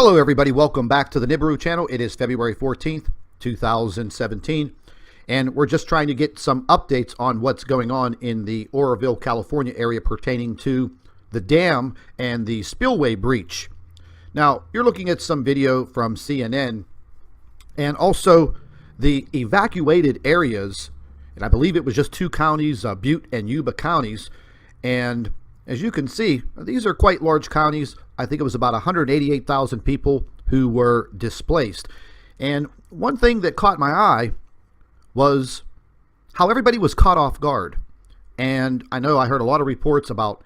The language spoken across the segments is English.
Hello everybody, welcome back to the Nibiru channel. It is February 14th, 2017, and we're just trying to get some updates on what's going on in the Oroville, California area pertaining to the dam and the spillway breach. Now, you're looking at some video from CNN and also the evacuated areas, and I believe it was just two counties, Butte and Yuba counties, and as you can see, these are quite large counties. I think it was about 188,000 people who were displaced. And one thing that caught my eye was how everybody was caught off guard. And I know I heard a lot of reports about,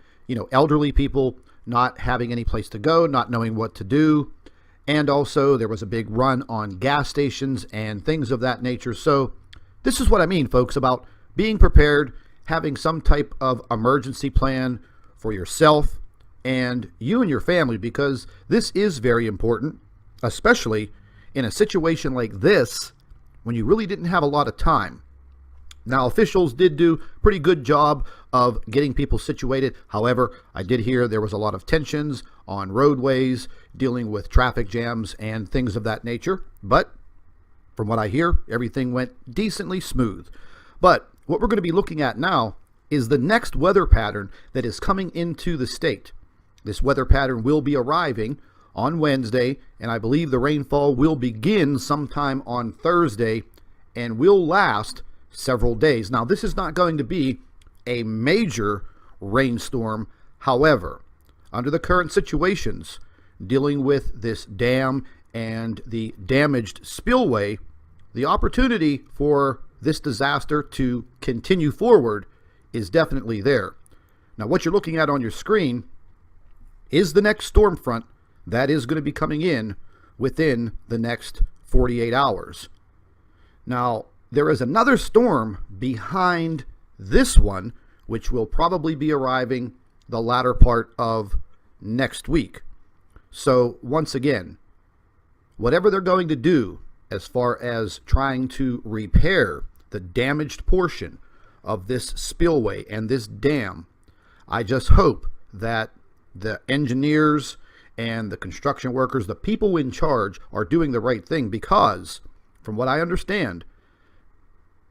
elderly people not having any place to go, not knowing what to do. And also there was a big run on gas stations and things of that nature. So this is what I mean, folks, about being prepared, having some type of emergency plan for yourself and you and your family, because this is very important, especially in a situation like this when you really didn't have a lot of time. Now, officials did do a pretty good job of getting people situated. However, I did hear there was a lot of tensions on roadways, dealing with traffic jams and things of that nature. But from what I hear, everything went decently smooth. But what we're going to be looking at now is the next weather pattern that is coming into the state. This weather pattern will be arriving on Wednesday, and I believe the rainfall will begin sometime on Thursday and will last several days. Now, this is not going to be a major rainstorm. However, under the current situations, dealing with this dam and the damaged spillway, the opportunity for this disaster to continue forward is definitely there. Now, what you're looking at on your screen is the next storm front that is going to be coming in within the next 48 hours. Now, there is another storm behind this one, which will probably be arriving the latter part of next week. So once again, whatever they're going to do as far as trying to repair the damaged portion of this spillway and this dam, I just hope that the engineers and the construction workers, the people in charge, are doing the right thing, because from what I understand,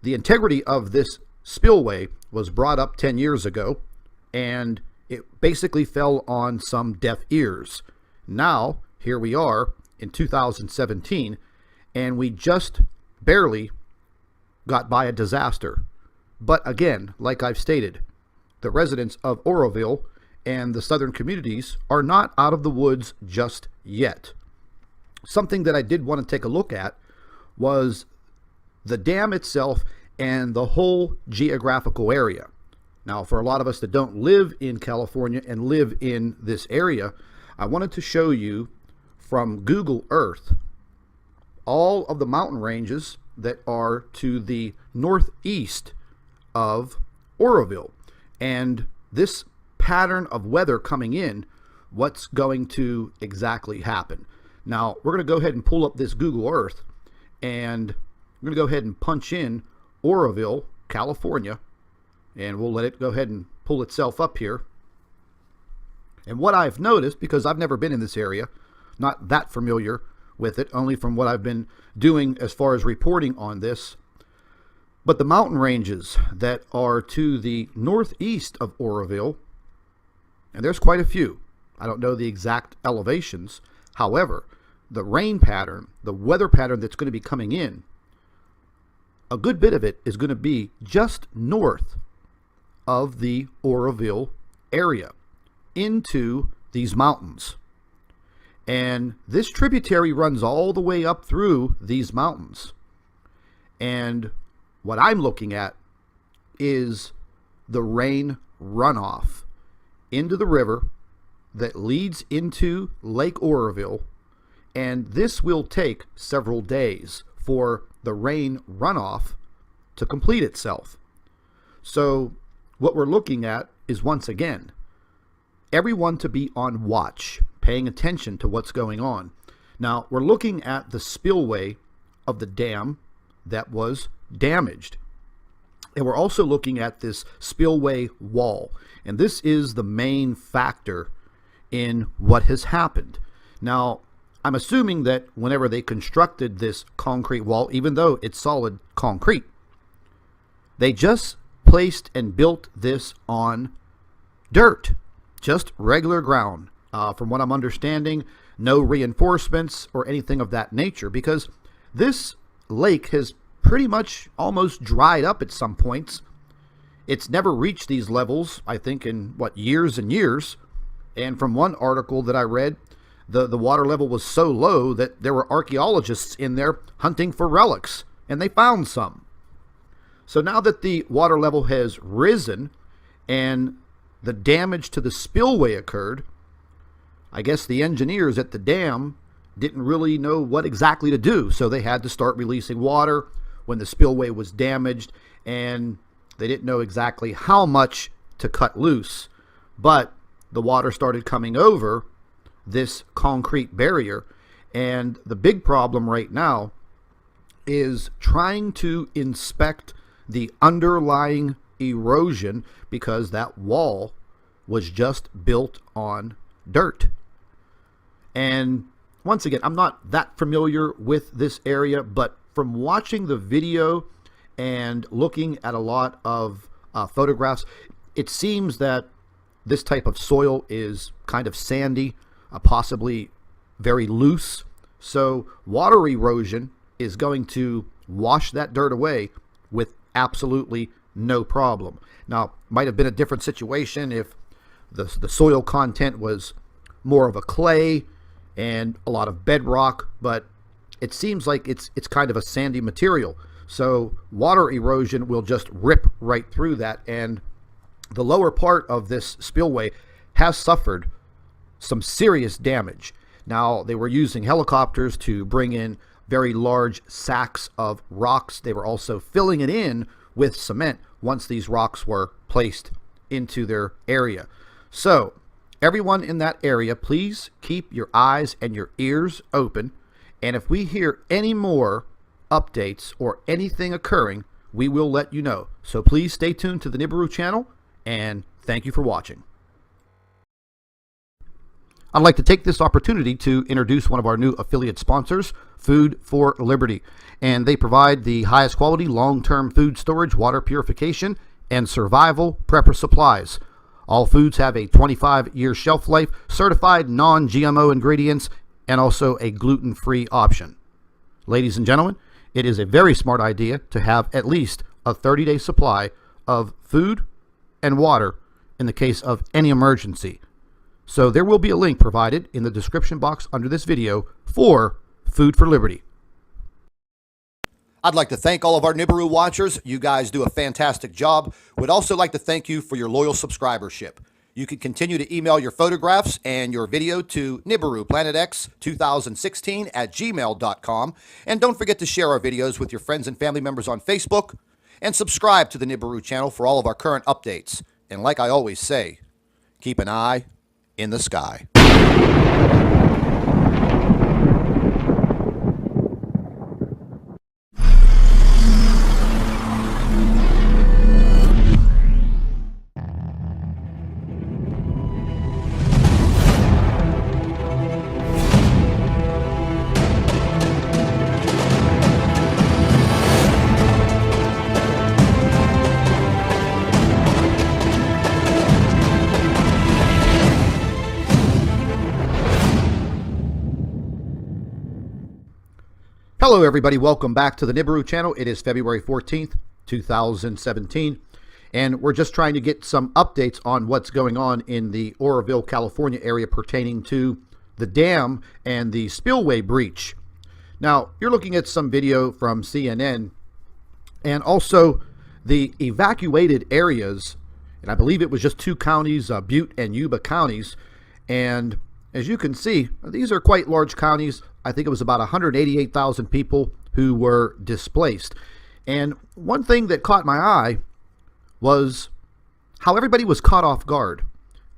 the integrity of this spillway was brought up 10 years ago and it basically fell on some deaf ears. Now, here we are in 2017 and we just barely got by a disaster. But again, like I've stated, the residents of Oroville and the southern communities are not out of the woods just yet. Something that I did want to take a look at was the dam itself and the whole geographical area. Now, for a lot of us that don't live in California and live in this area, I wanted to show you from Google Earth all of the mountain ranges that are to the northeast of Oroville, and this pattern of weather coming in, what's going to exactly happen. Now, we're going to go ahead and pull up this Google Earth, and we're going to go ahead and punch in Oroville, California, and we'll let it go ahead and pull itself up here. And what I've noticed, because I've never been in this area, not that familiar with it, only from what I've been doing as far as reporting on this, but the mountain ranges that are to the northeast of Oroville, and there's quite a few. I don't know the exact elevations. However, the rain pattern, the weather pattern that's going to be coming in, a good bit of it is going to be just north of the Oroville area into these mountains. And this tributary runs all the way up through these mountains. And what I'm looking at is the rain runoff into the river that leads into Lake Oroville, and this will take several days for the rain runoff to complete itself. So what we're looking at is, once again, everyone to be on watch, paying attention to what's going on. Now, we're looking at the spillway of the dam that was damaged. And we're also looking at this spillway wall. And this is the main factor in what has happened. Now, I'm assuming that whenever they constructed this concrete wall, even though it's solid concrete, they just placed and built this on dirt, just regular ground. From what I'm understanding, no reinforcements or anything of that nature, because this lake has pretty much almost dried up at some points. It's never reached these levels, I think, in years and years. And from one article that I read, the water level was so low that there were archaeologists in there hunting for relics, and they found some. So now that the water level has risen and the damage to the spillway occurred, I guess the engineers at the dam didn't really know what exactly to do, so they had to start releasing water when the spillway was damaged, and they didn't know exactly how much to cut loose. But the water started coming over this concrete barrier, and the big problem right now is trying to inspect the underlying erosion, because that wall was just built on dirt. And once again, I'm not that familiar with this area, but from watching the video and looking at a lot of photographs, it seems that this type of soil is kind of sandy, possibly very loose. So water erosion is going to wash that dirt away with absolutely no problem. Now, might have been a different situation if the soil content was more of a clay and a lot of bedrock, but it seems like it's kind of a sandy material. So water erosion will just rip right through that, and the lower part of this spillway has suffered some serious damage. Now, they were using helicopters to bring in very large sacks of rocks. They were also filling it in with cement once these rocks were placed into their area. So everyone in that area, please keep your eyes and your ears open. And if we hear any more updates or anything occurring, we will let you know. So please stay tuned to the Nibiru channel, and thank you for watching. I'd like to take this opportunity to introduce one of our new affiliate sponsors, Food for Liberty. And they provide the highest quality long-term food storage, water purification, and survival prepper supplies. All foods have a 25-year shelf life, certified non-GMO ingredients, and also a gluten-free option. Ladies and gentlemen, it is a very smart idea to have at least a 30-day supply of food and water in the case of any emergency. So there will be a link provided in the description box under this video for Food for Liberty. I'd like to thank all of our Nibiru watchers. You guys do a fantastic job. We'd also like to thank you for your loyal subscribership. You can continue to email your photographs and your video to NibiruPlanetX2016@gmail.com. And don't forget to share our videos with your friends and family members on Facebook. And subscribe to the Nibiru channel for all of our current updates. And like I always say, keep an eye in the sky. Hello everybody, welcome back to the Nibiru channel. It is February 14th, 2017, and we're just trying to get some updates on what's going on in the Oroville, California area pertaining to the dam and the spillway breach. Now, you're looking at some video from CNN and also the evacuated areas, and I believe it was just two counties, Butte and Yuba counties, and as you can see, these are quite large counties. I think it was about 188,000 people who were displaced. And one thing that caught my eye was how everybody was caught off guard.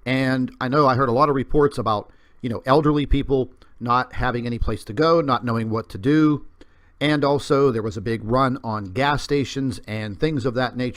And I know I heard a lot of reports about, elderly people not having any place to go, not knowing what to do. And also there was a big run on gas stations and things of that nature.